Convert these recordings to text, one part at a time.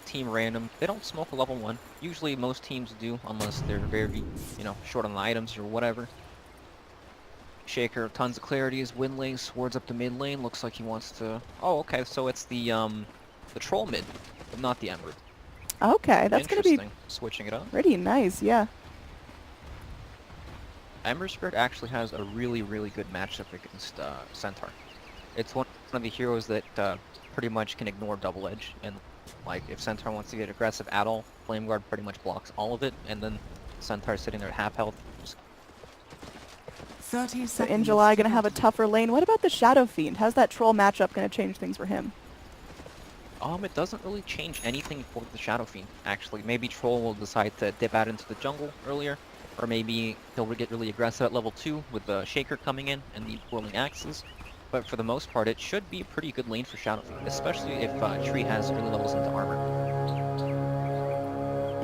Team Random, they don't smoke a level 1. Usually most teams do, unless they're very, short on the items or whatever. Shaker, tons of clarities, wind lane, swords up to mid lane, looks like he wants to... Oh, okay, so it's the troll mid, but not the Ember. Okay, that's gonna be switching it up. pretty nice, yeah. Ember Spirit actually has a really, really good matchup against Centaur. It's one of the heroes that pretty much can ignore double edge, and like if Centaur wants to get aggressive at all, Flame Guard pretty much blocks all of it, and then Centaur's sitting there at half health. So enJuly gonna have a tougher lane. What about the Shadow Fiend? How's that troll matchup gonna change things for him? It doesn't really change anything for the Shadow Fiend, actually. Maybe Troll will decide to dip out into the jungle earlier, or maybe he'll get really aggressive at level 2 with the Shaker coming in and the whirling axes. But for the most part, it should be a pretty good lane for Shadow Fiend, especially if Tree has early levels into armor.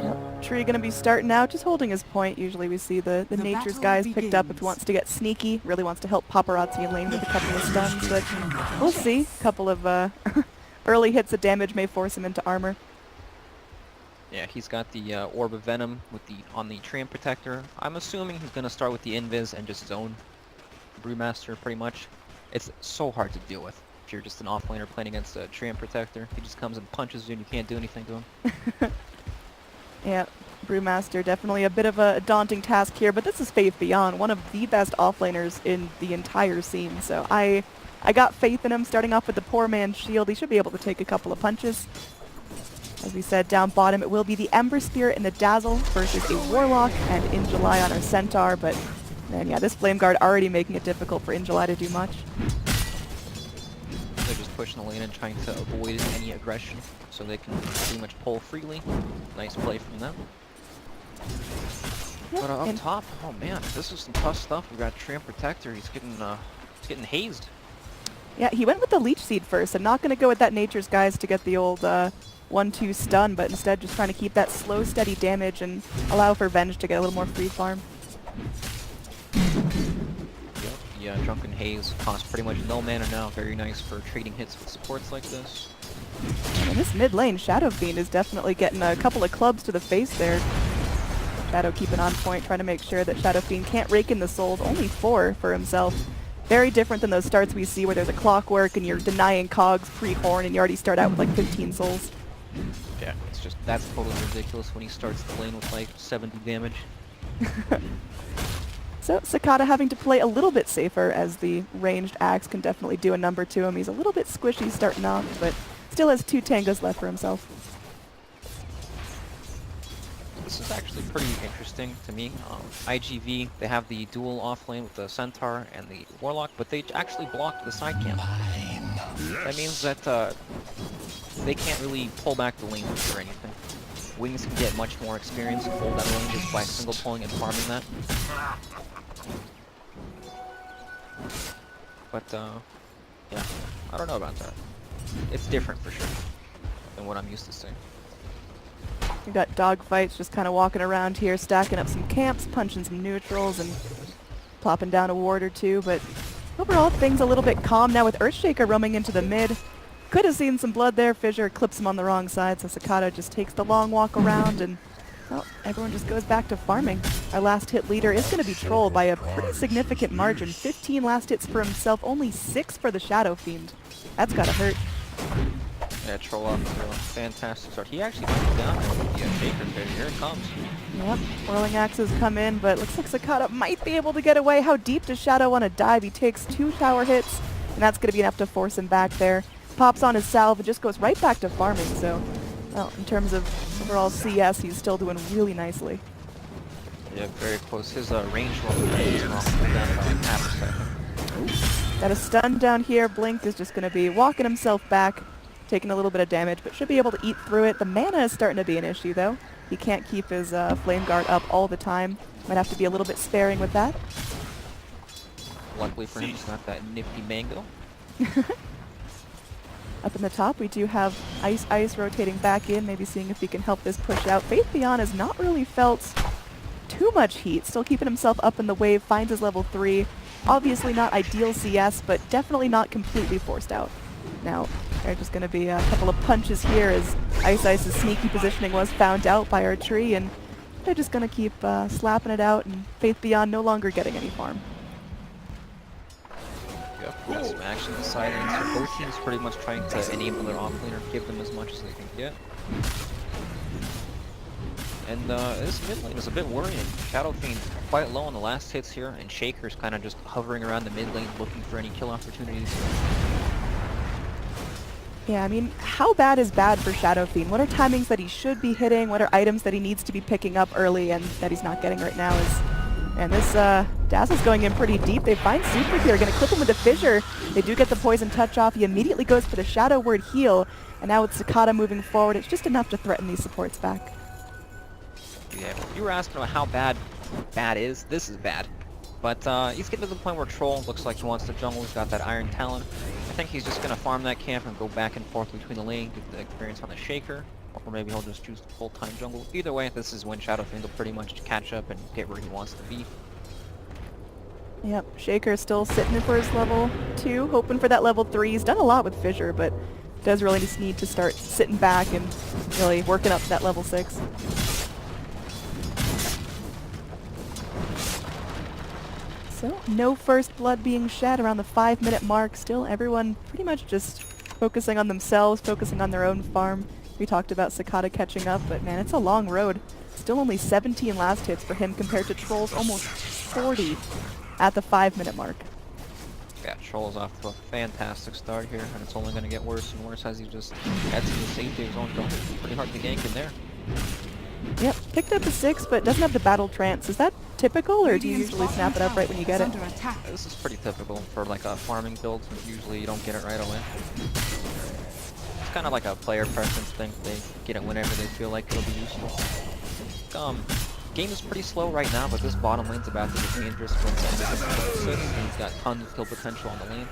Yep. Tree gonna be starting out, just holding his point. Usually we see the Nature's guys picked up if he wants to get sneaky, really wants to help Paparazzi in lane with a couple of stuns, but we'll see. A couple of early hits of damage may force him into armor. Yeah, he's got the Orb of Venom with on the Treant Protector. I'm assuming he's gonna start with the Invis and just zone Brewmaster pretty much. It's so hard to deal with if you're just an offlaner playing against a Treant Protector. He just comes and punches you and you can't do anything to him. Yeah, Brewmaster, definitely a bit of a daunting task here, but this is Faith Beyond, one of the best offlaners in the entire scene, so I got faith in him, starting off with the poor man's shield. He should be able to take a couple of punches. As we said, down bottom it will be the Ember Spirit and the Dazzle versus a Warlock and enJuly on our Centaur, but man, yeah, this Flame Guard already making it difficult for enJuly to do much. They're just pushing the lane and trying to avoid any aggression, so they can pretty much pull freely. Nice play from them. Yep, But up top, oh man, this is some tough stuff. We've got Treant Protector. He's getting hazed. Yeah, he went with the Leech Seed first. I'm not going to go with that Nature's Guys to get the old 1-2 stun, but instead just trying to keep that slow, steady damage and allow for Venge to get a little more free farm. Yep, yeah, Drunken Haze costs pretty much no mana now. Very nice for trading hits with supports like this. And this mid lane, Shadow Fiend is definitely getting a couple of clubs to the face there. Shadow keeping on point, trying to make sure that Shadow Fiend can't rake in the souls. Only 4 for himself. Very different than those starts we see where there's a clockwork and you're denying cogs pre-horn and you already start out with like 15 souls. Yeah, that's totally ridiculous when he starts the lane with like 70 damage. So Sakata having to play a little bit safer as the ranged axe can definitely do a number to him. He's a little bit squishy starting off, but still has 2 tangos left for himself. This is actually pretty interesting to me. iGV, they have the dual offlane with the Centaur and the Warlock, but they actually blocked the side camp. That means that they can't really pull back the lane or anything. Wings can get much more experience and hold that lane just by single pulling and farming that. But, yeah, I don't know about that. It's different for sure than what I'm used to seeing. We've got dogfights just kind of walking around here, stacking up some camps, punching some neutrals, and plopping down a ward or 2, but overall things a little bit calm now with Earthshaker roaming into the mid. Could have seen some blood there. Fissure clips him on the wrong side, so Sakata just takes the long walk around, and well, everyone just goes back to farming. Our last hit leader is going to be Troll by a pretty significant margin. 15 last hits for himself, only 6 for the Shadow Fiend. That's gotta hurt. Yeah, Troll off to a fantastic start. He actually put it down with the Shaker there. Here it comes. Yep, whirling axes come in, but looks like Sakata might be able to get away. How deep does Shadow want to dive? He takes 2 tower hits, and that's going to be enough to force him back there. Pops on his salve and just goes right back to farming, so well, in terms of overall CS, he's still doing really nicely. Yeah, very close. His range roll is down about half a second. Got a stun down here. Blink is just going to be walking himself back, taking a little bit of damage, but should be able to eat through it. The mana is starting to be an issue, though. He can't keep his Flame Guard up all the time. Might have to be a little bit sparing with that. Luckily for him, he's not that nifty mango. Up in the top, we do have Ice rotating back in, maybe seeing if he can help this push out. Faith Beyond has not really felt too much heat, still keeping himself up in the wave, finds his level 3. Obviously not ideal CS, but definitely not completely forced out. Now, there's just going to be a couple of punches here as iceice's sneaky positioning was found out by our tree, and they're just going to keep slapping it out, and Faith Beyond no longer getting any farm. Yep, got some action on the side lane, so both teams pretty much trying to enable their offlaner, give them as much as they can get. And this mid lane is a bit worrying. Shadow Fiend quite low on the last hits here, and Shaker's kind of just hovering around the mid lane looking for any kill opportunities. Yeah, I mean, how bad is bad for Shadow Fiend? What are timings that he should be hitting? What are items that he needs to be picking up early and that he's not getting right now? And this Dazzle's going in pretty deep. They find Super here, going to clip him with the fissure. They do get the poison touch off. He immediately goes for the Shadow Word heal, and now with Sakata moving forward, it's just enough to threaten these supports back. Yeah, if you were asking about how bad is, this is bad. But he's getting to the point where Troll looks like he wants the jungle. He's got that Iron Talon. I think he's just going to farm that camp and go back and forth between the lane, get the experience on the Shaker, or maybe he'll just choose the full-time jungle. Either way, this is when Shadow Fiend will pretty much catch up and get where he wants to be. Yep, Shaker's still sitting for his level 2, hoping for that level 3. He's done a lot with Fissure, but does really just need to start sitting back and really working up to that level 6. So, no first blood being shed around the 5-minute mark. Still everyone pretty much just focusing on themselves, focusing on their own farm. We talked about Sakata catching up, but man, it's a long road. Still only 17 last hits for him compared to Troll's almost 40 at the 5-minute mark. Yeah, Troll's off to a fantastic start here, and it's only going to get worse and worse as he just heads to the safety of his own jungle. Pretty hard to gank in there. Yep, picked up a 6, but doesn't have the battle trance. Is that typical, or do you usually snap it up right when you get it? This is pretty typical for like a farming build. Usually you don't get it right away. It's kind of like a player preference thing. They get it whenever they feel like it'll be useful. Game is pretty slow right now, but this bottom lane's about to get dangerous once Ember gets and he's got tons of kill potential on the lane.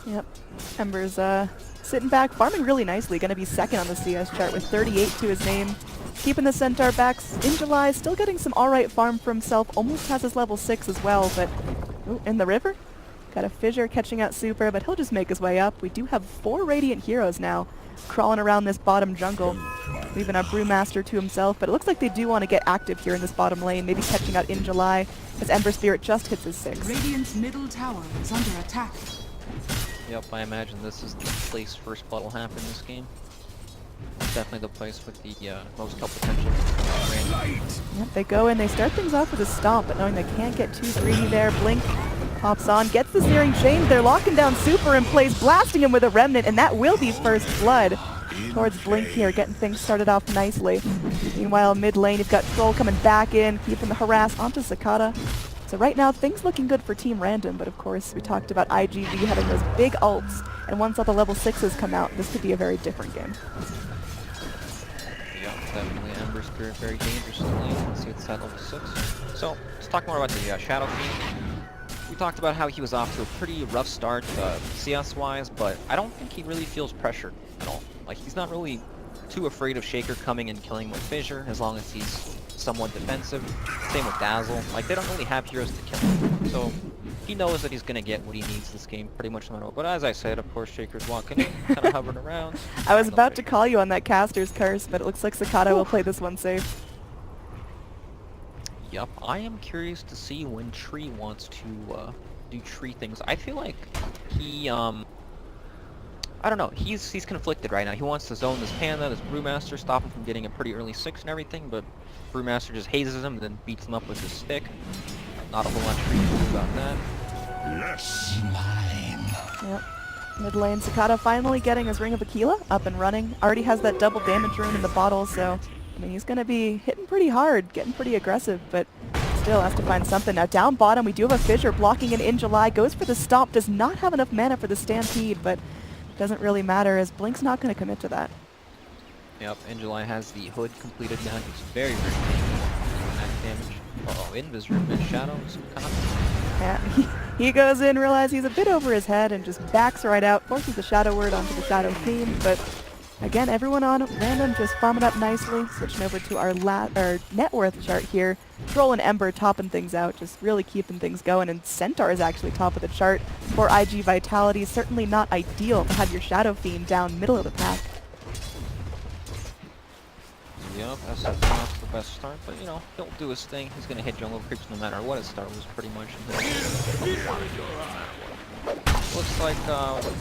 Yep, Ember's sitting back, farming really nicely. Going to be second on the CS chart with 38 to his name. Keeping the Centaur backs. enJuly still getting some alright farm for himself. Almost has his level 6 as well, but ooh, in the river. Got a Fissure catching out Super, but he'll just make his way up. We do have 4 Radiant heroes now crawling around this bottom jungle, leaving our Brewmaster to himself, but it looks like they do want to get active here in this bottom lane, maybe catching out enJuly as Ember Spirit just hits his 6. Radiant's middle tower is under attack. Yep, I imagine this is the place first blood will happen in this game. Definitely the place with the most kill potential. Yep, they go in, they start things off with a stomp, but knowing they can't get too greedy there, Blink pops on, gets the Searing Chains, they're locking down Super in place, blasting him with a Remnant, and that will be first blood towards Blink here, getting things started off nicely. Meanwhile, mid lane, you've got Troll coming back in, keeping the harass onto Sakata. So right now, things looking good for Team Random, but of course, we talked about iGV having those big ults, and once all the level 6s come out, this could be a very different game. Yeah, definitely Ember Spirit very dangerous in the lane. Let's see it's at level 6. So, let's talk more about the Shadow Fiend. We talked about how he was off to a pretty rough start CS-wise, but I don't think he really feels pressured at all. Like, he's not really too afraid of Shaker coming and killing with Fissure, as long as he's somewhat defensive. Same with Dazzle. Like, they don't really have heroes to kill him. So, he knows that he's going to get what he needs this game, pretty much no matter what. But as I said, of course, Shaker's walking in, kind of hovering around. I was about to call you on that caster's curse, but it looks like Sakata will play this one safe. Yep, I am curious to see when Tree wants to do Tree things. I feel like he, I don't know, he's conflicted right now. He wants to zone this Panda, this Brewmaster, stop him from getting a pretty early 6 and everything, but Brewmaster just hazes him and then beats him up with his stick. Not a whole lot Tree can do about that. Yes, mine. Yep. Mid lane, Sakata finally getting his Ring of Aquila up and running. Already has that double damage rune in the bottle, so I mean, he's going to be hitting pretty hard, getting pretty aggressive, but still has to find something. Now down bottom, we do have a Fissure blocking in enJuly, goes for the stomp, does not have enough mana for the Stampede, but doesn't really matter as Blink's not going to commit to that. Yep, enJuly has the hood completed now. He's very, very dangerous. Max damage. Uh-oh, Invis room in shadows. Yeah, he goes in, realizes he's a bit over his head, and just backs right out, forces the Shadow Word onto the Shadow Fiend, but Again, everyone on Random just farming up nicely. Switching over to our net worth chart here. Troll and Ember topping things out, just really keeping things going. And Centaur is actually top of the chart for IG Vitality. Certainly not ideal to have your Shadow Fiend down middle of the pack. Yep, SF not the best start, but you know, he'll do his thing. He's gonna hit jungle creeps no matter what his start was, pretty much. Looks like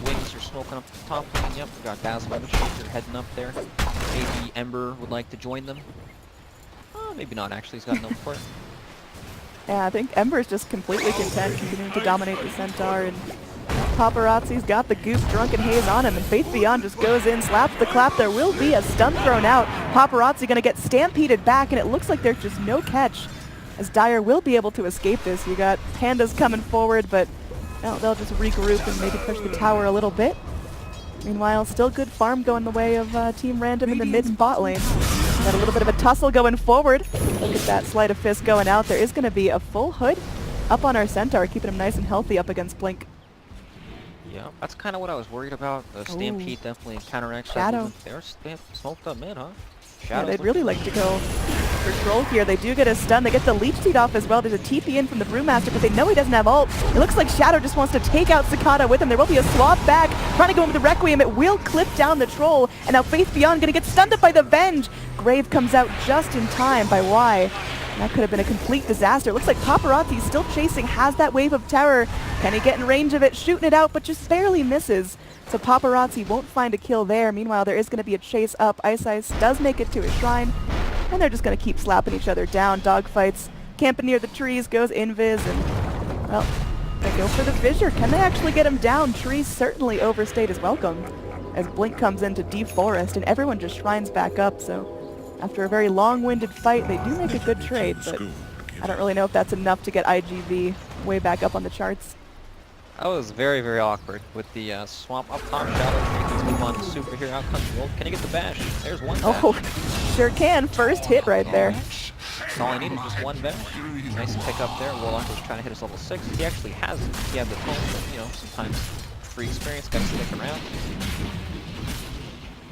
Wings are smoking up the top lane. Yep, we got Dazzle and Shaker heading up there. Maybe Ember would like to join them. Maybe not, actually. He's got no for it. Yeah, I think Ember's just completely content, continuing to dominate the Centaur, and Paparazzi's got the Goop Drunken Haze on him, and Faith Beyond just goes in, slaps the clap. There will be a stun thrown out. Paparazzi gonna get stampeded back, and it looks like there's just no catch, as Dire will be able to escape this. You got Pandas coming forward, but well, they'll just regroup and maybe push the tower a little bit. Meanwhile, still good farm going the way of Team Random in the mid bot lane. Got a little bit of a tussle going forward. Look at that sleight of fist going out. There is going to be a full hood up on our Centaur, keeping him nice and healthy up against Blink. Yeah, that's kind of what I was worried about. The Stampede definitely counteracts Shadow. that. They're smoked up mid, huh? Yeah, they'd really like to go for Troll here. They do get a stun. They get the Leech Seed off as well. There's a TP in from the Brewmaster, but they know he doesn't have ult. It looks like Shadow just wants to take out Sakata with him. There will be a swap back, trying to go in with the Requiem. It will clip down the Troll, and now Faith Beyond going to get stunned up by the Venge. Grave comes out just in time by Y. That could have been a complete disaster. It looks like Paparazzi still chasing, has that wave of terror. Can he get in range of it? Shooting it out, but just barely misses. So Paparazzi won't find a kill there. Meanwhile, there is going to be a chase up. iGV does make it to his shrine, and they're just going to keep slapping each other down. Dogfights, camping near the trees, goes Invis, and, well, they go for the fissure. Can they actually get him down? Trees certainly overstayed his welcome, as Blink comes in to deforest, and everyone just shrines back up. So after a very long-winded fight, they do make a good trade, but I don't really know if that's enough to get iGV way back up on the charts. That was very, very awkward with the swamp up top. Shadow Jenkins move on to super here. Out comes Wolf. Can he get the bash? There's one bash. Oh, sure can. First hit right there. That's all I needed, just one bash. Nice pick up there. Warlock was trying to hit his level 6. He actually has it. He had the phone, but, you know, sometimes free experience, gotta stick around.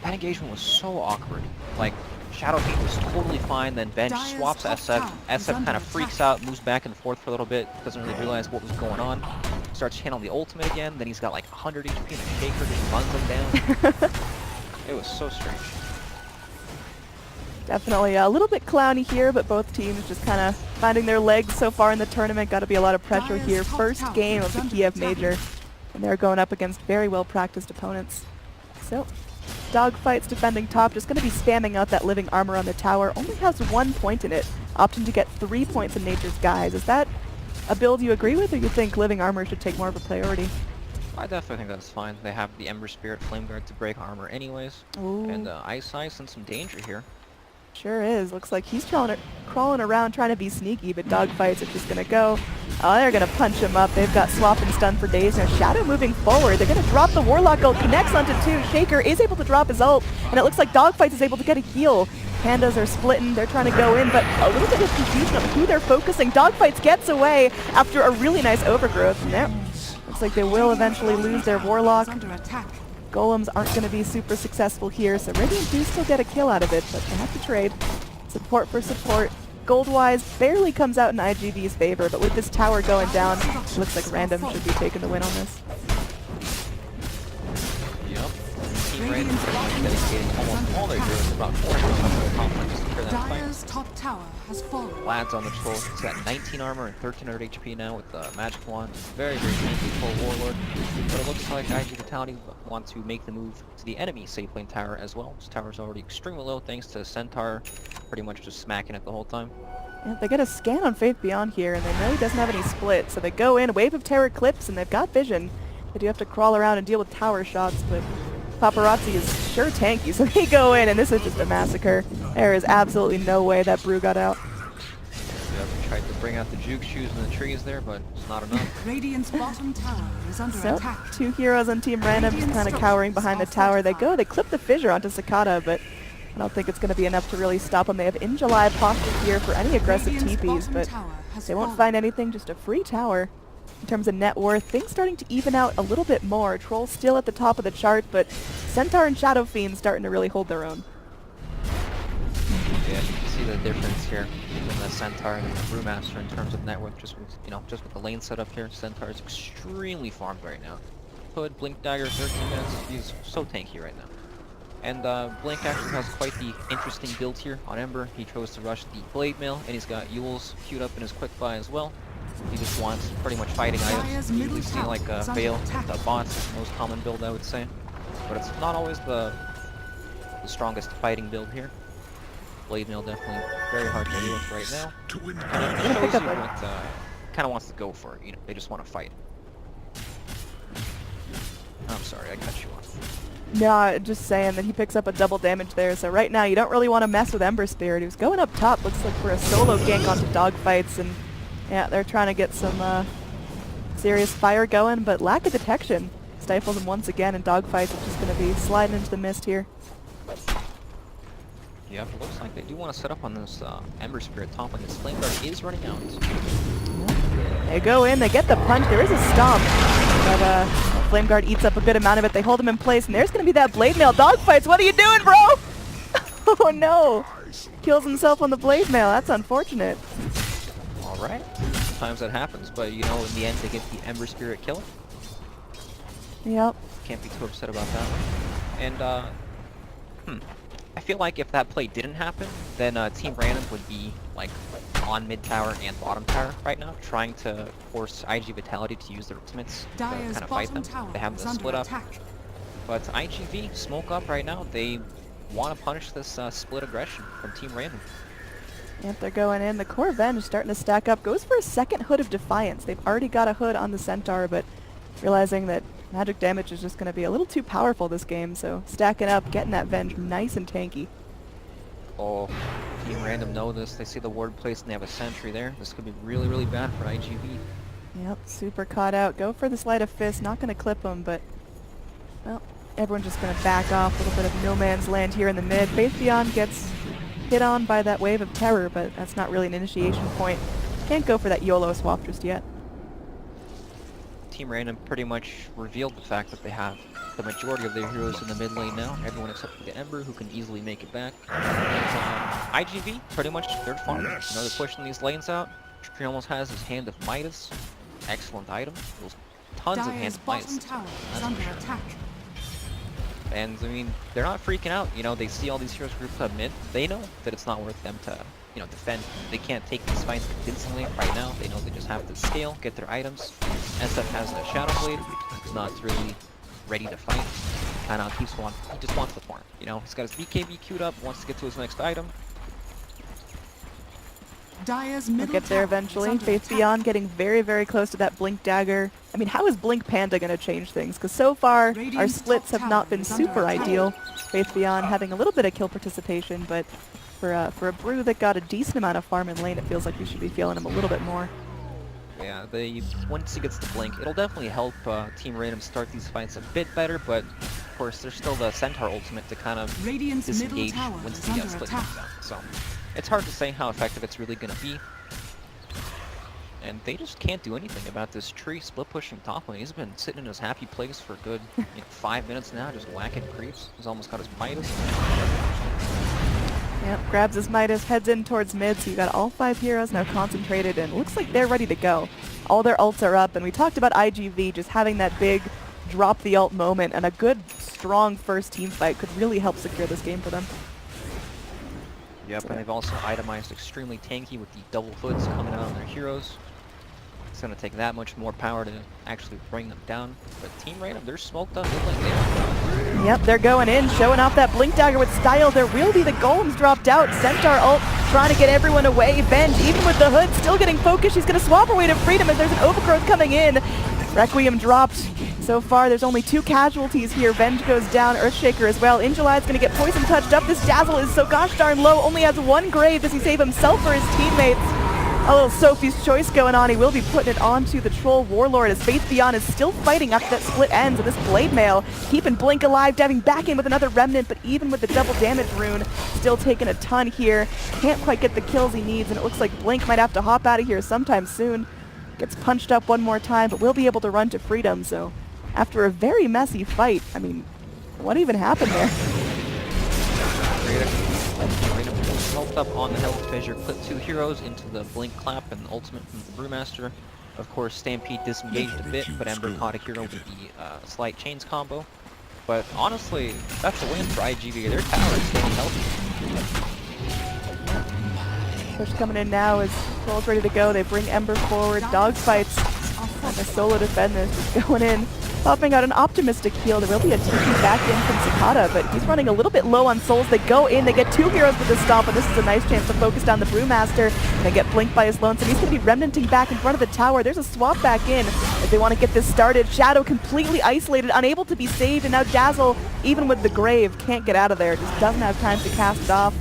That engagement was so awkward. Like, Shadow Fiend was totally fine, then Bench swaps SF. SF kind of freaks out, moves back and forth for a little bit, doesn't really realize what was going on. Starts channeling the ultimate again, then he's got like 100 HP and a Shaker just runs him down. It was so strange. Definitely a little bit clowny here, but both teams just kind of finding their legs so far in the tournament. Got to be a lot of pressure here. First game of the Kiev Major, and they're going up against very well-practiced opponents. So, Dogfights defending top, just going to be spamming out that living armor on the tower. Only has 1 point in it, opting to get 3 points in Nature's Guise. Is that a build you agree with, or you think living armor should take more of a priority? I definitely think that's fine. They have the Ember Spirit Flame Guard to break armor anyways. Ooh. And iceice in some danger here. Sure is. Looks like he's crawling around trying to be sneaky, but Dogfights are just going to go. Oh, they're going to punch him up. They've got swap and stun for days. Now Shadow moving forward. They're going to drop the Warlock ult. Connects onto 2. Shaker is able to drop his ult, and it looks like Dogfights is able to get a heal. Pandas are splitting. They're trying to go in, but a little bit of confusion of who they're focusing. Dogfights gets away after a really nice overgrowth. And there, looks like they will eventually lose their Warlock. Golems aren't going to be super successful here, so Radiant do still get a kill out of it, but they have to trade. Support for support. Gold-wise barely comes out in iGV's favor, but with this tower going down, it looks like Random should be taking the win on this. Yep. Team Random dedicating almost all their heroes, about 400 complex to clear that Dire's fight. top tower has fallen. Lad's on the troll. He's got 19 armor and 1300 HP now with the magic wand. Very, very tanky full warlord. But it looks like IG Vitality want to make the move to the enemy safe lane tower as well. This tower's already extremely low thanks to Centaur pretty much just smacking it the whole time. Yeah, they get a scan on Faith Beyond here, and they know he doesn't have any split, so they go in, Wave of Terror clips, and they've got vision. They do have to crawl around and deal with tower shots, but Paparazzi is sure tanky, so they go in, and this is just a massacre. There is absolutely no way that Brew got out. Yep, tried to bring out the juke shoes in the trees there, but it's not enough. Radiant's bottom tower is under So, attack. 2 heroes on Team Random just kind of cowering behind the tower. They go, they clip the fissure onto Sakata, but I don't think it's going to be enough to really stop them. They have InJuly posture here for any aggressive TPs, but they won't find anything, just a free tower. In terms of net worth, things starting to even out a little bit more. Troll still at the top of the chart, but Centaur and Shadow Fiend starting to really hold their own. Yeah, you can see the difference here between the Centaur and the Brewmaster in terms of net worth. Just with, just with the lane setup here, Centaur is extremely farmed right now. Hood, Blink Dagger, 13 minutes. He's so tanky right now. And Blink actually has quite the interesting build here on Ember. He chose to rush the Blade Mail, and he's got Yules queued up in his quick buy as well. He just wants pretty much fighting items. We've seen like Veil with the bots, is the most common build I would say. But it's not always the strongest fighting build here. Blade Mail definitely very hard to deal with right now. Kind of shows you what kind of wants to go for it. They just want to fight. I'm sorry, I cut you off. No, just saying that he picks up a double damage there. So right now you don't really want to mess with Ember Spirit, who's going up top. Looks like for a solo gank onto dogfights, and yeah, they're trying to get some serious fire going, but lack of detection stifles him once again, and dogfights is just going to be sliding into the mist here. Yeah, it looks like they do want to set up on this Ember Spirit top lane. This Flame Guard is running out. They go in, they get the punch, there is a stomp, but Flame Guard eats up a good amount of it. They hold him in place, and there's going to be that Blade Mail. Dogfights, what are you doing, bro? Oh no! Kills himself on the Blade Mail, that's unfortunate. Alright, sometimes that happens, but in the end they get the Ember Spirit kill. Yep. Can't be too upset about that one. And, I feel like if that play didn't happen, then Team Random would be, like, on mid tower and bottom tower right now, trying to force IG Vitality to use their ultimates to kind of fight them. They have the split up. But iGV, smoke up right now. They want to punish this split aggression from Team Random. Yep, they're going in. The core Venge is starting to stack up. Goes for a second Hood of Defiance. They've already got a Hood on the Centaur, but realizing that magic damage is just going to be a little too powerful this game, so stacking up, getting that Venge nice and tanky. Oh, Team Random know this. They see the ward placed and they have a sentry there. This could be really, really bad for iGV. Yep, super caught out. Go for the Sleight of Fist. Not going to clip him, but, well, everyone's just going to back off. A little bit of no man's land here in the mid. Faith Beyond gets hit on by that wave of terror, but that's not really an initiation point. Can't go for that YOLO swap just yet. Team Random pretty much revealed the fact that they have the majority of their heroes in the mid lane now. Everyone except for the Ember, who can easily make it back. iGV, pretty much, they're farming. They're pushing these lanes out. He almost has his Hand of Midas. Excellent item. There's tons of Hand of Midas. And, I mean, they're not freaking out. They see all these heroes grouped up mid. They know that it's not worth them to defend. They can't take these fights convincingly right now. They know they just have to scale, get their items. SF has the Shadow Blade. He's not really ready to fight. Kind of he just wants the farm. He's got his BKB queued up, wants to get to his next item. We'll get there eventually. Faith Beyond getting very, very close to that Blink Dagger. I mean, how is Blink Panda going to change things? Because so far, our splits have not been super ideal. Faith Beyond having a little bit of kill participation, but for a brew that got a decent amount of farm in lane, it feels like we should be feeling him a little bit more. Yeah, once he gets the blink, it'll definitely help Team Random start these fights a bit better, but of course there's still the Centaur ultimate to kind of disengage once the split comes down. So it's hard to say how effective it's really going to be. And they just can't do anything about this tree split pushing top lane. He's been sitting in his happy place for a good 5 minutes now, just whacking creeps. He's almost got his Midas. Yep, grabs his Midas, heads in towards mid, so you got all 5 heroes now concentrated, and it looks like they're ready to go. All their ults are up, and we talked about iGV just having that big drop the ult moment, and a good, strong first team fight could really help secure this game for them. Yep, and they've also itemized extremely tanky with the double hoods coming out on their heroes. It's going to take that much more power to actually bring them down. But Team Random, they're smoked up. Yep, they're going in, showing off that Blink Dagger with style. There will be the golems dropped out. Centaur ult trying to get everyone away. Venge, even with the hood, still getting focused. She's going to swap her way to freedom as there's an overgrowth coming in. Requiem dropped. So far, there's only 2 casualties here. Venge goes down, Earthshaker as well. iNJuly is going to get poison touched up. This Dazzle is so gosh darn low, only has 1 grave. Does he save himself or his teammates? A little Sophie's choice going on. He will be putting it onto the Troll Warlord as Faith Beyond is still fighting after that split ends. And this Blade Mail keeping Blink alive, diving back in with another Remnant, but even with the double damage rune, still taking a ton here. Can't quite get the kills he needs, and it looks like Blink might have to hop out of here sometime soon. Gets punched up one more time, but will be able to run to freedom. So after a very messy fight, I mean, what even happened there? Random helped up on the health fissure, clipped 2 heroes into the blink clap and ultimate from the Brewmaster. Of course, Stampede disengaged a bit, but Ember caught a hero with the slight chains combo. But honestly, that's a win for iGV. Their tower is staying healthy. Push coming in now as Troll's ready to go. They bring Ember forward, dogfights, and the solo defender is just going in. Popping out an optimistic heal. There will be a TP back in from Sakata, but he's running a little bit low on souls. They go in, they get 2 heroes with the stomp, and this is a nice chance to focus down the Brewmaster. And they get blinked by his lonesome. He's going to be remnanting back in front of the tower. There's a swap back in if they want to get this started. Shadow completely isolated, unable to be saved, and now Dazzle, even with the Grave, can't get out of there. Just doesn't have time to cast it off.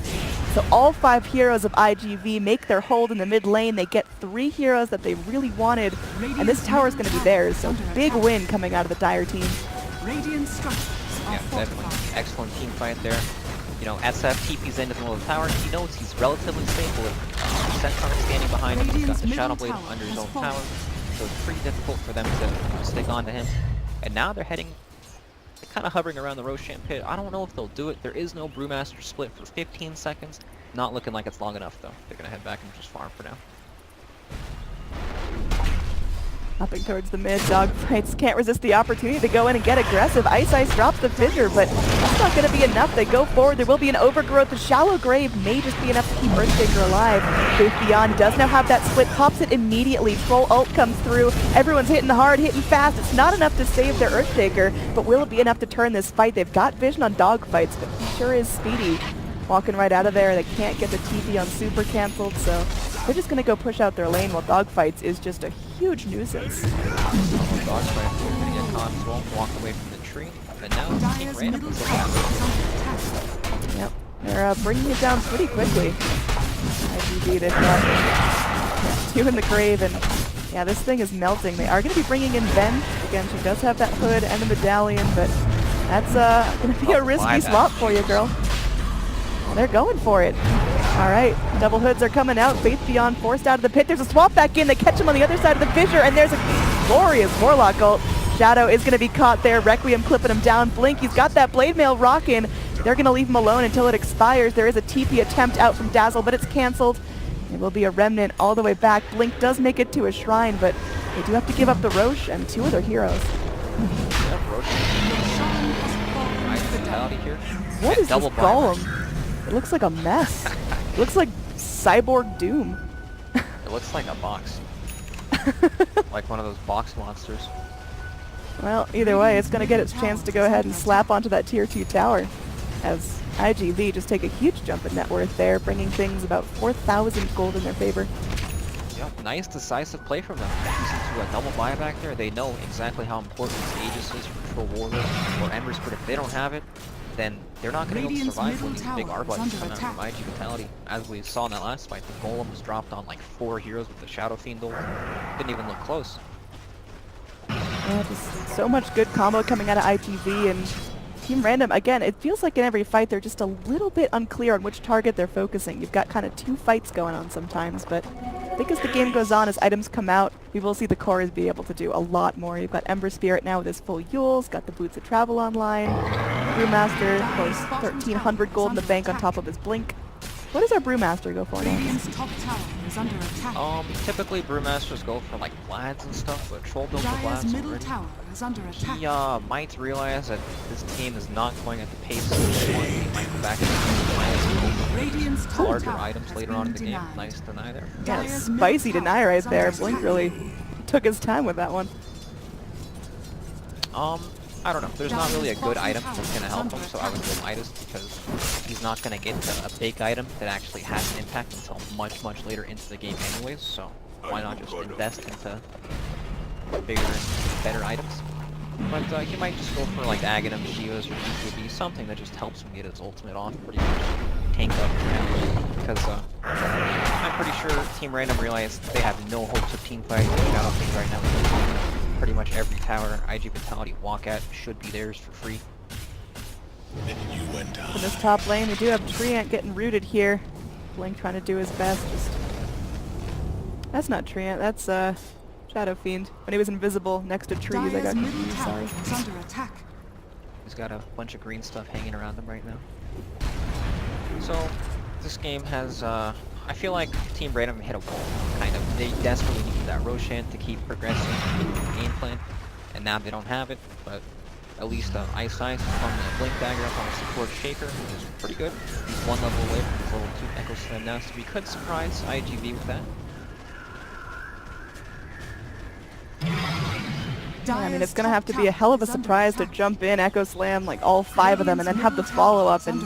So all 5 heroes of iGV make their hold in the mid lane. They get 3 heroes that they really wanted, and this tower is going to be theirs. So big win coming out of the Dire team. Yeah, definitely. Excellent team fight there. You know, SF TP's into the middle of the tower. He knows he's relatively stable with Centaur standing behind him. He's got the Shadow Blade under his own tower, so it's pretty difficult for them to stick on to him. And now they're heading, kind of hovering around the Roshan pit. I don't know if they'll do it. There is no Brewmaster split for 15 seconds. Not looking like it's long enough, though. They're going to head back and just farm for now. Hopping towards the mid, dogfights can't resist the opportunity to go in and get aggressive. iceice drops the fissure, but that's not going to be enough. They go forward. There will be an overgrowth. The shallow grave may just be enough to keep Earthshaker alive. Faith Beyond does now have that split, pops it immediately. Troll ult comes through. Everyone's hitting hard, hitting fast. It's not enough to save their Earthshaker, but will it be enough to turn this fight? They've got vision on dogfights, but he sure is speedy. Walking right out of there. They can't get the TP on super canceled, so they're just going to go push out their lane while dogfights is just a huge nuisance. Dogfights are going to get caught as well, walk away from the tree, and now Team Random is Yep, they're bringing it down pretty quickly. iGV, they've got 2 in the grave, and yeah, this thing is melting. They are going to be bringing in Ven. Again, she does have that hood and the medallion, but that's going to be a risky swap for you, girl. They're going for it. All right, double hoods are coming out. Faith Beyond forced out of the pit. There's a swap back in. They catch him on the other side of the fissure, and there's a glorious Warlock ult. Shadow is going to be caught there. Requiem clipping him down. Blink, he's got that blade mail rocking. They're going to leave him alone until it expires. There is a TP attempt out from Dazzle, but it's canceled. It will be a remnant all the way back. Blink does make it to a shrine, but they do have to give up the Roche and 2 of their heroes. What is this golem? It looks like a mess. It looks like Cyborg Doom. It looks like a box. Like one of those box monsters. Well, either way, it's going to get its chance to go ahead and slap onto that tier 2 tower. As iGV just take a huge jump in net worth there, bringing things about 4,000 gold in their favor. Yep, nice decisive play from them. To a double buyback there, they know exactly how important Aegis is for Troll Warrior or Embers, but if they don't have it, then they're not going to be able to survive when these big R-buttons come out from IG Vitality. As we saw in that last fight, the Golem was dropped on like 4 heroes with the Shadow Fiend ult. Didn't even look close. Yeah, just so much good combo coming out of iGV, and Team Random, again, it feels like in every fight they're just a little bit unclear on which target they're focusing. You've got kind of 2 fights going on sometimes, but I think as the game goes on, as items come out, we will see the cores be able to do a lot more. You've got Ember Spirit now with his full Yules, got the Boots of Travel online, Brewmaster, of course, 1,300 gold in the bank on top of his Blink. What does our Brewmaster go for now? Typically Brewmasters go for like Vlads and stuff, but Troll builds the Vlads already. He might realize that this team is not going at the pace that they want. He might go back and larger items later on in the game. Nice deny there. Yeah, spicy deny right there. Blink really took his time with that one. I don't know. There's not really a good item that's going to help him, so I would go Midas because he's not going to get a big item that actually has an impact until much, much later into the game anyways, so why not just invest into bigger and better items? But he might just go for like Aghanim, Shivas, or iG.V, something that just helps him get his ultimate off pretty much. Tank up because I'm pretty sure Team Random realized they have no hopes of team fighting the Shadow King right now. Pretty much every tower IG Vitality walk at should be theirs for free. In this top lane, we do have Treant getting rooted here. Blink trying to do his best. That's not Treant, that's Shadow Fiend. When he was invisible next to trees, I got Dire's middle confused, tower sorry. is under attack. He's got a bunch of green stuff hanging around him right now. So, this game has, I feel like Team Random hit a wall, kind of. They desperately needed that Roshan to keep progressing in the game plan, and now they don't have it, but at least iceice from the Blink Dagger up on the support Shaker is pretty good. He's one level away from his level 2 Echo Slam now, so we could surprise iGV with that. Yeah, I mean, it's going to have to be a hell of a surprise to jump in, Echo Slam, like all 5 of them, and then have the follow-up and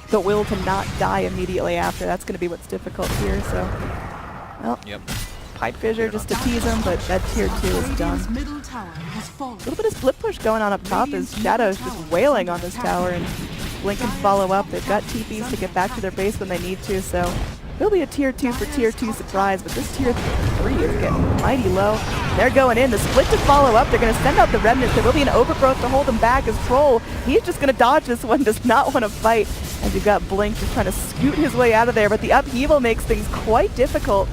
the will to not die immediately after. That's going to be what's difficult here, so... Well, Yep. Pipe Fissure just to tease him, but that tier 2 is done. Middle tower has fallen. A little bit of split push going on up top as Shadow's just wailing on this tower, and Blink can follow up. They've got TPs to get back to their base when they need to, so it'll be a tier 2 for tier 2 surprise, but this tier 3 is getting mighty low. They're going in. The split to follow up. They're going to send out the remnants. There will be an overgrowth to hold them back as Troll. He's just going to dodge this one, does not want to fight. As you've got Blink just trying to scoot his way out of there, but the upheaval makes things quite difficult.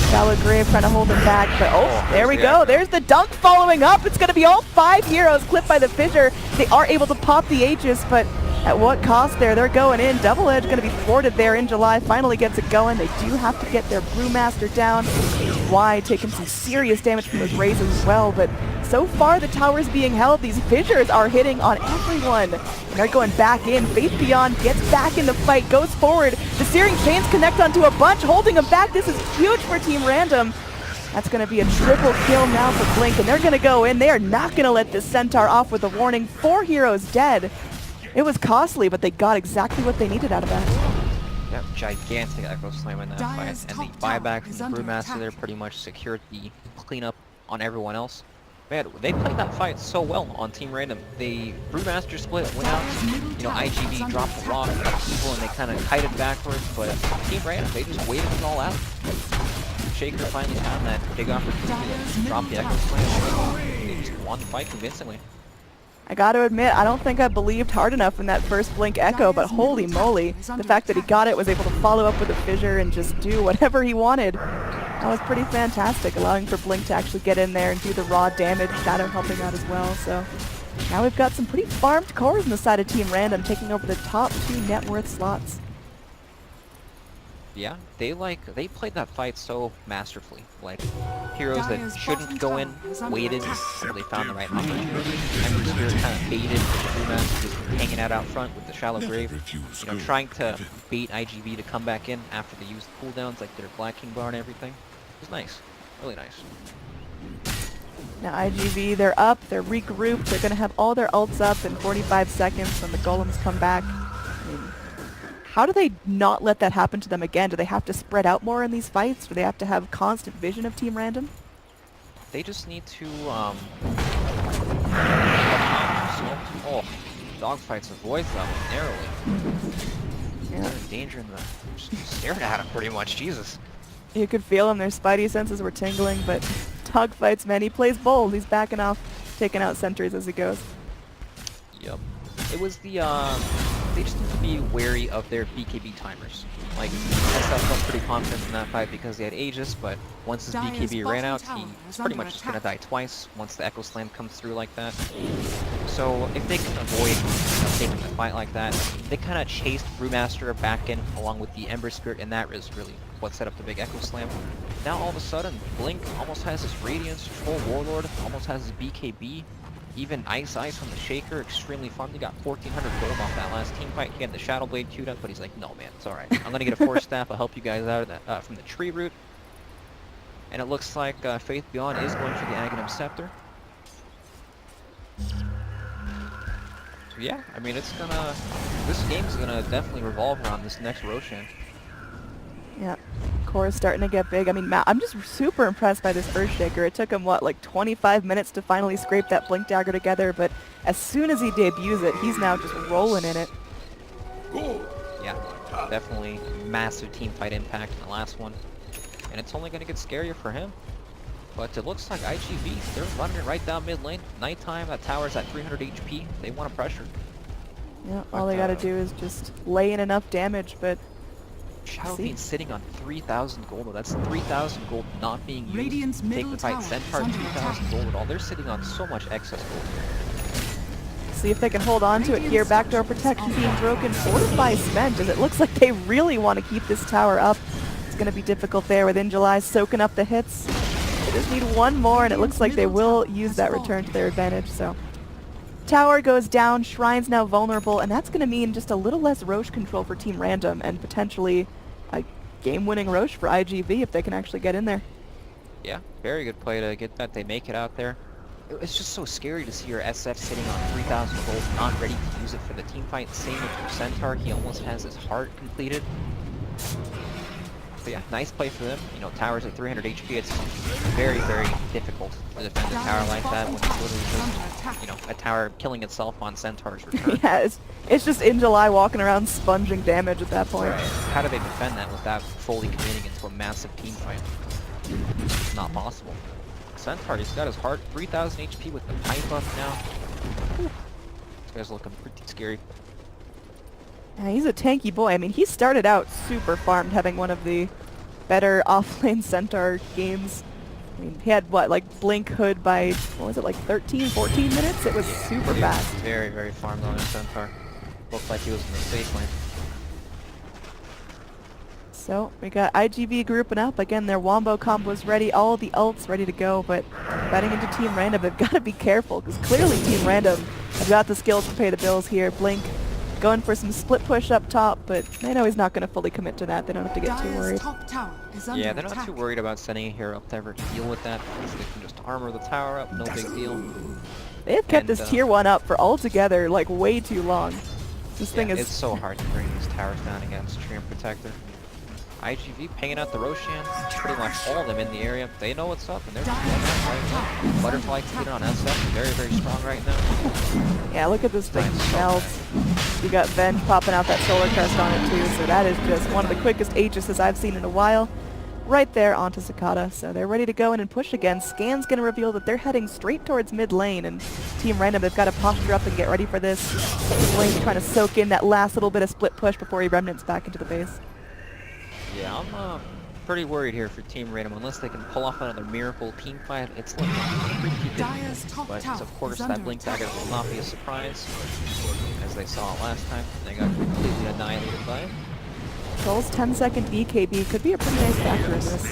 Shallow Grave trying to hold him back, but oh, there we go. There's the dunk following up. It's going to be all 5 heroes clipped by the Fissure. They are able to pop the Aegis, but at what cost there? They're going in. Double Edge going to be thwarted there in July. Finally gets it going. They do have to get their Brewmaster down. Y taking some serious damage from those rays as well, but so far the tower's being held. These Fissures are hitting on everyone. And they're going back in. Faith Beyond gets back in the fight, goes forward. The Searing Chains connect onto a bunch, holding them back. This is huge for Team Random. That's going to be a triple kill now for Blink, and they're going to go in. They are not going to let this Centaur off with a warning. 4 heroes dead. It was costly, but they got exactly what they needed out of that. Yep, gigantic Echo Slam in that fight, and the buyback from the Brewmaster there pretty much secured the cleanup on everyone else. Man, they played that fight so well on Team Random. The Brewmaster split went out, you know, iGV dropped the rock at people and they kind of kited backwards, but Team Random, they just waited it all out. Shaker finally found that big opportunity to drop the Echo Slam. They just won the fight convincingly. I got to admit, I don't think I believed hard enough in that first Blink Echo, but holy moly, the fact that he got it, was able to follow up with a Fissure and just do whatever he wanted. That was pretty fantastic, allowing for Blink to actually get in there and do the raw damage, Shadow helping out as well. So now we've got some pretty farmed cores on the side of Team Random, taking over the top 2 net worth slots. Yeah, they played that fight so masterfully. Like, heroes that shouldn't go in, waited until they found the right opportunity. Ember Spirit kind of baited the Brewmaster, just hanging out front with the Shallow Grave. You know, trying to bait iGV to come back in after they use the cooldowns, like their Black King Bar and everything. It was nice. Really nice. Now iGV, they're up, they're regrouped, they're going to have all their ults up in 45 seconds when the golems come back. How do they not let that happen to them again? Do they have to spread out more in these fights? Do they have to have constant vision of Team Random? They just need to, dogfights avoid them narrowly. Yeah. They're in danger in the... Just staring at him pretty much, Jesus. You could feel them, their spidey senses were tingling, but dogfights, man, he plays bold. He's backing off, taking out sentries as he goes. Yep. It was the, they just need to be wary of their BKB timers. Like, Desta felt pretty confident in that fight because he had Aegis, but once his BKB ran out, he's pretty much just gonna die twice once the Echo Slam comes through like that. So if they can avoid taking a fight like that, they kind of chased Brewmaster back in along with the Ember Spirit, and that is really what set up the big Echo Slam. Now all of a sudden, Blink almost has his Radiance, Troll Warlord almost has his BKB. Even iceice from the Shaker, extremely fun. He got 1,400 gold off that last team fight. He had the Shadow Blade queued up, but he's like, no man, it's alright. I'm gonna get a Force Staff, I'll help you guys out of that, from the tree root. And it looks like Faith Beyond is going for the Aghanim Scepter. So yeah, I mean, it's gonna... This game's gonna definitely revolve around this next Roshan. Yeah, core is starting to get big. I mean, Matt, I'm just super impressed by this Earthshaker. It took him, what, like 25 minutes to finally scrape that Blink Dagger together, but as soon as he debuts it, he's now just rolling in it. Yeah, definitely massive team fight impact in the last one. And it's only going to get scarier for him. But it looks like iGV, they're running it right down mid lane. Nighttime, that tower's at 300 HP. They want to pressure. Yeah, all they gotta do is just lay in enough damage, but Shadow See? Fiend's sitting on 3,000 gold. That's 3,000 gold not being used Radiant's to take middle the fight. tower is Centaur under 2,000 attack. gold at all. They're sitting on so much excess gold here. See if they can hold on to it here. Backdoor protection being broken. Fortify spent, as it looks like they really want to keep this tower up. It's going to be difficult there with iNJuly soaking up the hits. They just need one more, and it looks like they will use that return to their advantage. So, tower goes down. Shrine's now vulnerable, and that's going to mean just a little less Roche control for Team Random, and potentially a game-winning Roche for iGV if they can actually get in there. Yeah, very good play to get that. They make it out there. It's just so scary to see your SF sitting on 3,000 gold, not ready to use it for the team fight. Same with your Centaur. He almost has his heart completed. But yeah, nice play for them. You know, tower's at 300 HP. It's very, very difficult to defend a tower like that when it's literally just, you know, a tower killing itself on Centaur's return. Yeah, it's just iNJuly walking around sponging damage at that point. Right. How do they defend that without fully committing into a massive team fight? It's not possible. Centaur, he's got his heart, 3,000 HP with the pipe up now. Whew. This guy's looking pretty scary. Yeah, he's a tanky boy. I mean, he started out super farmed, having one of the better offlane Centaur games. I mean, he had, what, like Blink Hood by, what was it, like 13, 14 minutes? It was super He was fast. very, very farmed on his Centaur. Looked like he was in the safe lane. So, we got iGV grouping up. Again, their Wombo combo's ready, all the ults ready to go, but betting into Team Random, they've got to be careful, because clearly Team Random have got the skills to pay the bills here. Blink going for some split push up top, but they know he's not going to fully commit to that. They don't have to get too Dire's worried. top tower is under Yeah, they're not attack. too worried about sending a hero up to ever deal with that, because they can just armor the tower up, no big deal. They have kept And, this tier 1 up for altogether, like, way too long. This thing Yeah, is... it's so hard to bring these towers down against Treant Protector. iGV pinging out the Roshan, pretty much all of them in the area. They know what's up, and they're doing that right now. Butterfly completed on SF, very, very strong right now. Yeah, look at this thing Nice. melt. You got Venge popping out that solar crest on it too, so that is just one of the quickest Aegises I've seen in a while. Right there onto Sakata, so they're ready to go in and push again. Scan's going to reveal that they're heading straight towards mid lane, and Team Random, they've got to posture up and get ready for this. Blink trying to soak in that last little bit of split push before he remnants back into the base. Yeah, I'm pretty worried here for Team Random. Unless they can pull off another miracle team fight, it's looking pretty Dire's good. top But tower of course, is that under Blink attack. dagger will not be a surprise, as they saw it last time. They got completely annihilated by it. Troll's 10-second BKB could be a pretty nice factor in this.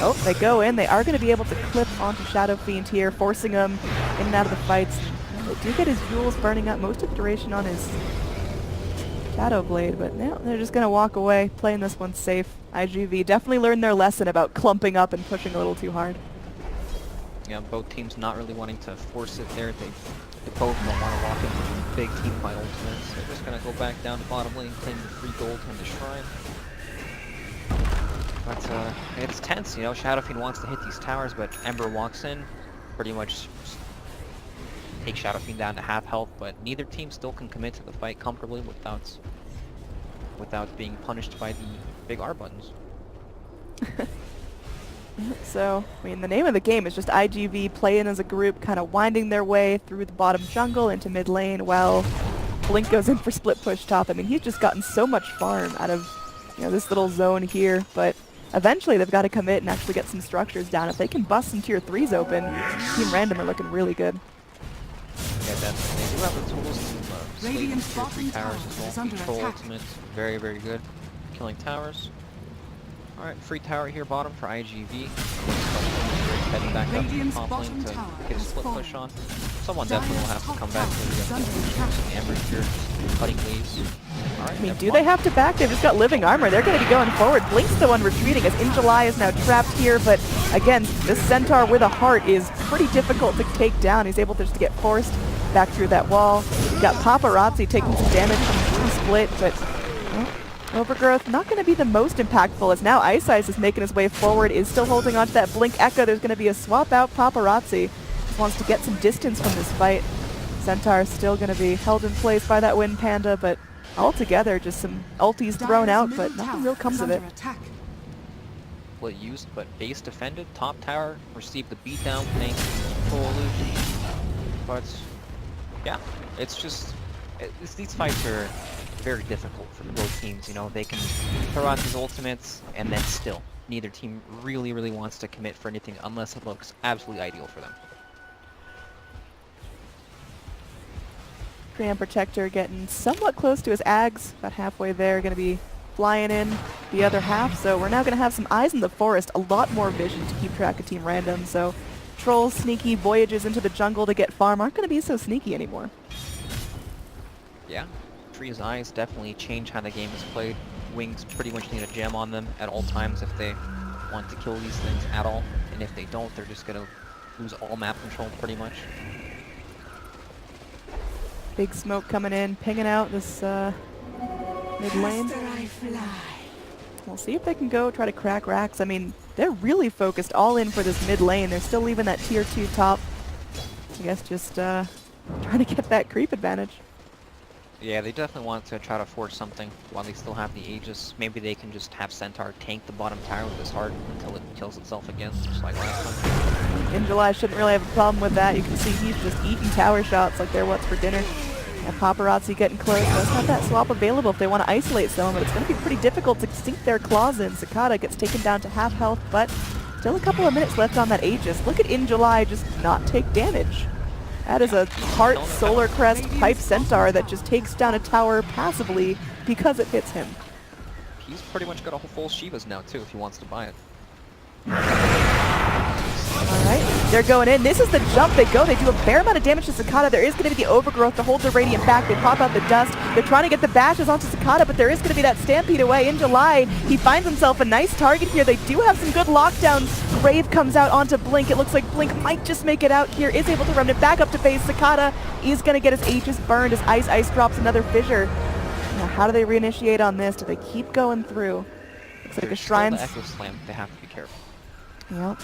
Oh, they go in. They are going to be able to clip onto Shadow Fiend here, forcing him in and out of the fights. They do get his jewels burning up most of the duration on his Shadow Blade, but now they're just going to walk away, playing this one safe. iGV definitely learned their lesson about clumping up and pushing a little too hard. Yeah, both teams not really wanting to force it there. They both don't want to walk into big team fight ultimates. They're just going to go back down to bottom lane, claim the free gold from the shrine. But it's tense, you know. Shadow Fiend wants to hit these towers, but Ember walks in, pretty much takes Shadow Fiend down to half health. But neither team still can commit to the fight comfortably without being punished by the big R buttons. So, I mean, the name of the game is just iGV playing as a group, kind of winding their way through the bottom jungle into mid lane while Blink goes in for split push top. I mean, he's just gotten so much farm out of, you know, this little zone here, but eventually they've got to commit and actually get some structures down. If they can bust some tier 3s open, Team Random are looking really good. Yeah, definitely. They do have the tools to slay Radiant's these tier 3 bottom towers tower as well. is under Control attack. ultimate, very, very good. Killing towers. Alright, free tower here bottom for iGV. Heading back up to the Radiant's top lane bottom to tower get a has split fallen. push on. Someone definitely will have to come back to Is under the attack. Amber here, cutting leaves. Alright, I mean, do they have to back? They've just got living armor. They're going to be going forward. Blink's the one retreating as iNJuly is now trapped here, but again, this Centaur with a heart is pretty difficult to take down. He's able to just get forced back through that wall. You've got Paparazzi taking some damage from the split, but well, Overgrowth not going to be the most impactful, as now iceice is making his way forward, is still holding on to that Blink Echo. There's going to be a swap out. Paparazzi just wants to get some distance from this fight. Centaur is still going to be held in place by that Wind Panda, but altogether just some ulties thrown Dire's out, middle but nothing tower real comes is of it. under attack. Well used, but base defended. Top tower received the beatdown thanks to control illusion. But yeah, it's just these fights are very difficult for both teams. You know, they can throw out these ultimates, and then still, neither team really wants to commit for anything unless it looks absolutely ideal for them. Grand Protector getting somewhat close to his Ags, about halfway there, going to be flying in the other half, so we're now going to have some eyes in the forest, a lot more vision to keep track of Team Random, so Troll's sneaky voyages into the jungle to get farm aren't going to be so sneaky anymore. Yeah, Tree's eyes definitely change how the game is played. Wings pretty much need a gem on them at all times if they want to kill these things at all, and if they don't, they're just going to lose all map control pretty much. Big smoke coming in, pinging out this mid lane. We'll see if they can go try to crack racks. I mean, they're really focused all in for this mid lane. They're still leaving that tier 2 top. I guess just trying to get that creep advantage. Yeah, they definitely want to try to force something while they still have the Aegis. Maybe they can just have Centaur tank the bottom tower with his heart until it kills itself again, just like last time. enJuly shouldn't really have a problem with that. You can see he's just eating tower shots like they're what's for dinner. And Paparazzi getting close. Does have that swap available if they want to isolate someone, but it's going to be pretty difficult to sink their claws in. Sakata gets taken down to half health, but still a couple of minutes left on that Aegis. Look at enJuly just not take damage. That is a Heart Solar Crest Pipe Centaur that just takes down a tower passively because it hits him. He's pretty much got a whole full Shivas now too if he wants to buy it. Alright, they're going in. This is the jump they go. They do a fair amount of damage to Sakata. There is going to be the overgrowth to hold the Radiant back. They pop out the dust. They're trying to get the bashes onto Sakata, but there is going to be that stampede away. enJuly, he finds himself a nice target here. They do have some good lockdowns. Grave comes out onto Blink. It looks like Blink might just make it out here. Is able to run it back up to phase. Sakata is going to get his Aegis burned as Ice drops another fissure. Now, how do they reinitiate on this? Do they keep going through? Looks like a Shrines. Echo Slam. They have to be careful. Yep.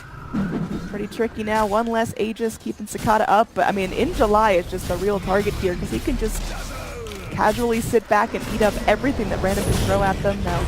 Pretty tricky now. One less Aegis keeping Sakata up, but I mean, enJuly is just a real target here because he can just casually sit back and eat up everything that Random can throw at them. Now,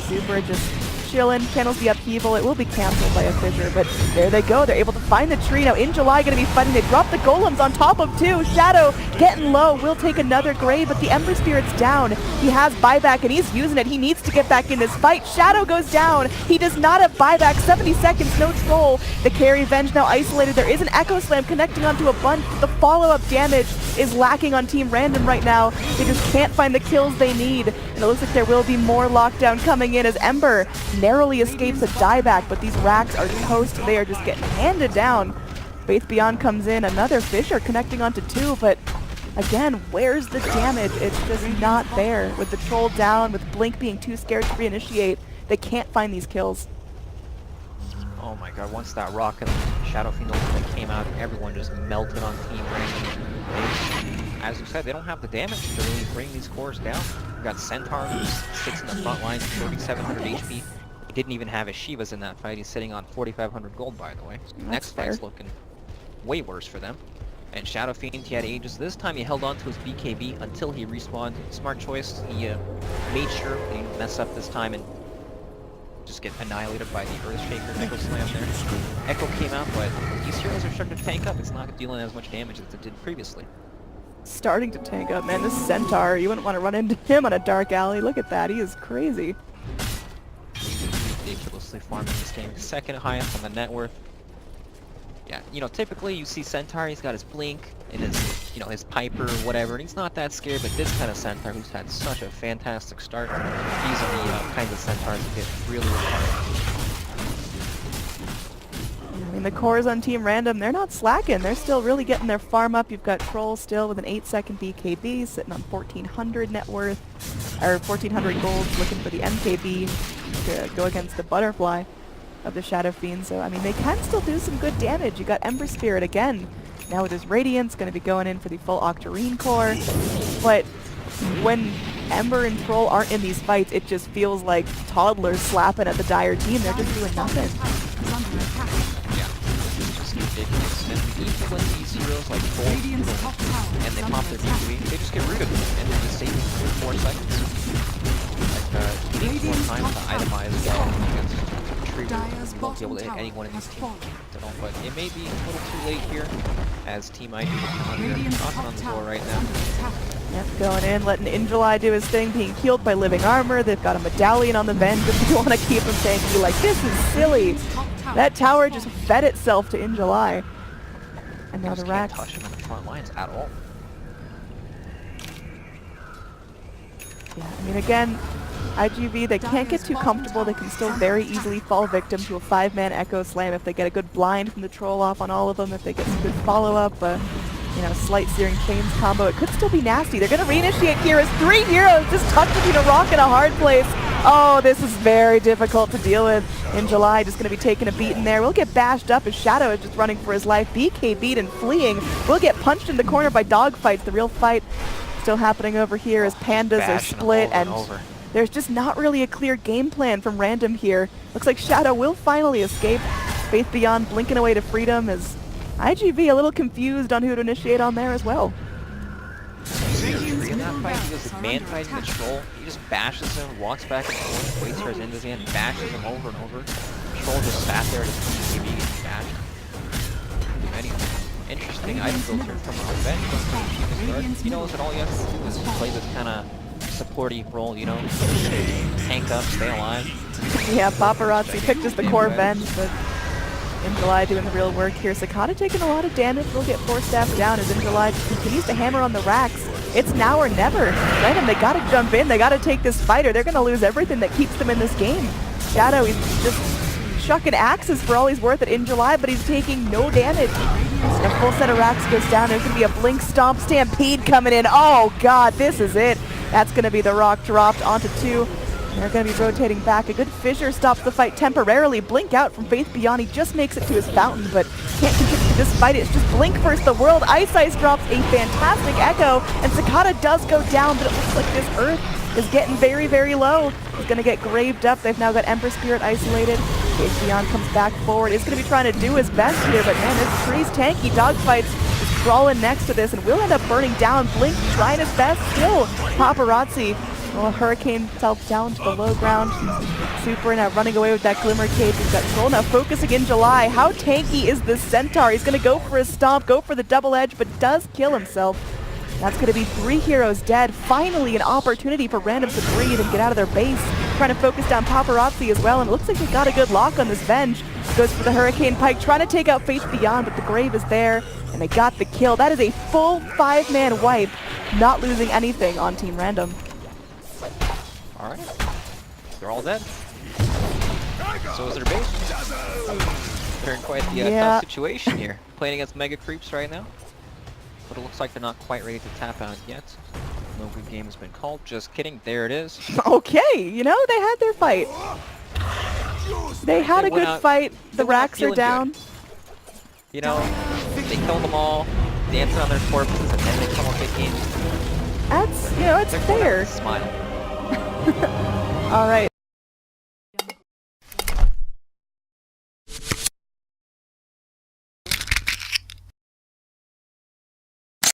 Super just chilling, channels the upheaval. It will be canceled by a fissure, but there they go. They're able to find the tree. Now, enJuly going to be fighting. They drop the golems on top of two. Shadow getting low. Will take another grave, but the Ember Spirit's down. He has buyback, and he's using it. He needs to get back in this fight. Shadow goes down. He does not have buyback. 70 seconds, no troll. The carry Venge now isolated. There is an Echo Slam connecting onto a bunch. The follow-up damage is lacking on Team Random right now. They just can't find the kills they need. And it looks like there will be more lockdown coming in as Ember narrowly escapes a dieback, but these racks are toast. They are just getting handed down. Faith Beyond comes in, another fissure connecting onto two, but again, where's the damage? It's just not there. With the troll down, with Blink being too scared to reinitiate, they can't find these kills. Oh my god, once that rock and Shadow Fiend ultimate came out, everyone just melted on Team Random. As you said, they don't have the damage to really bring these cores down. We've got Centaur, who sits in the front line, 3,700 HP. He didn't even have his Shivas in that fight. He's sitting on 4,500 gold, by the way. So next fight's looking way worse for them. And Shadow Fiend, he had Aegis. This time he held on to his BKB until he respawned. Smart choice. He made sure he didn't mess up this time and just get annihilated by the Earthshaker Echo Slam there. Echo came out, but these heroes are starting to tank up. It's not dealing as much damage as it did previously. Starting to tank up, man. This Centaur, you wouldn't want to run into him on a dark alley. Look at that. He is crazy. Ridiculously farming this game. Second highest on the net worth. Yeah, you know, typically you see Centaur, he's got his Blink and his, you know, his Piper or whatever, and he's not that scared, but this kind of Centaur who's had such a fantastic start, these are the kinds of Centaurs that get really hard. I mean, the cores on Team Random, they're not slacking. They're still really getting their farm up. You've got Troll still with an 8-second BKB, sitting on 1,400 net worth, or 1,400 gold, looking for the MKB to go against the Butterfly of the Shadow Fiend. So, I mean, they can still do some good damage. You got Ember Spirit again. Now with his Radiance, going to be going in for the full Octarine core. But when Ember and Troll aren't in these fights, it just feels like toddlers slapping at the Dire team. They're just doing nothing. Ridiculous. And even when these heroes like Troll and they pop their BKB, they just get rid of it and they're just saving for 4 seconds. Like, you need more time to itemize against free route. Dyer's You won't be able to hit bottom anyone in tower this has team. fallen. But it may be a little too late here, as Team iG will come under, Radiant's knocking top on the door tower right is now. under attack. Yep, going in, letting enJuly do his thing, being healed by living armor. They've got a medallion on the venge if you want to keep him tanky. Like, this is silly. Radiant's top tower That has tower fallen. just fed itself to enJuly. And now Just the can't Rax. touch him in the front lines at all. Yeah, I mean, again, iG.V, they can't get too comfortable. They can still very easily fall victim to a 5-man Echo Slam if they get a good blind from the troll off on all of them, if they get some good follow-up, you know, slight Searing Chains combo. It could still be nasty. They're going to reinitiate here as 3 heroes just tucked between a rock and a hard place. Oh, this is very difficult to deal with. enJuly just going to be taking a beating there. We'll get bashed up as Shadow is just running for his life. BKB'd and fleeing. We'll get punched in the corner by dogfights. The real fight still happening over here as pandas are Bashing him split, over and over. there's just not really a clear game plan from Random here. Looks like Shadow will finally escape. Faith Beyond blinking away to freedom as iG.V a little confused on who to initiate on there as well. In that fight, he was man fighting the troll. He just bashes him, walks back and forth, waits for his end to hand, bashes him over and over. The troll just sat there just BKB getting bashed. Interesting item filter from Revenge. He knows that all you have to do is play this kind of supporty role, you know? Tank up, stay alive. Yeah, Paparazzi picked as the core Venge, but enJuly doing the real work here. Sakata taking a lot of damage. We'll get 4 staff down as enJuly continues to hammer on the racks. It's now or never. Random, they gotta jump in. They gotta take this fight or they're gonna lose everything that keeps them in this game. Shadow, he's just chucking axes for all he's worth at enJuly, but he's taking no damage. A full set of racks goes down. There's gonna be a blink stomp stampede coming in. Oh god, this is it. That's gonna be the rock dropped onto 2. They're going to be rotating back. A good fissure stops the fight temporarily. Blink out from Faith Beyond. He just makes it to his fountain, but can't contribute to this fight. It's just Blink versus the world. Ice drops a fantastic echo, and Sakata does go down, but it looks like this Earth is getting very, very low. He's going to get graved up. They've now got Emperor Spirit isolated. Faith Beyond comes back forward. He's going to be trying to do his best here, but man, this tree's tanky. Dogfights just crawling next to this, and will end up burning down. Blink trying his best still. Paparazzi. Well, Hurricane himself down to the low ground. Super now running away with that Glimmer Cage. He's got Troll now focusing enJuly. How tanky is this Centaur? He's going to go for his stomp, go for the double edge, but does kill himself. That's going to be 3 heroes dead. Finally an opportunity for Random to breathe and get out of their base. Trying to focus down Paparazzi as well, and it looks like they got a good lock on this Venge. Goes for the Hurricane Pike, trying to take out Faith Beyond, but the Grave is there, and they got the kill. That is a full 5-man wipe, not losing anything on Team Random. Alright. They're all dead. So is their base. They're in quite the tough situation here. Playing against Mega Creeps right now. But it looks like they're not quite ready to tap out yet. No good game has been called. Just kidding. There it is. Okay, you know, they had their fight. They had a good fight. The racks are down. Good. You know, they killed them all, dancing on their corpses, and then they come up kicking. That's, you know, it's fair. Smile. All right,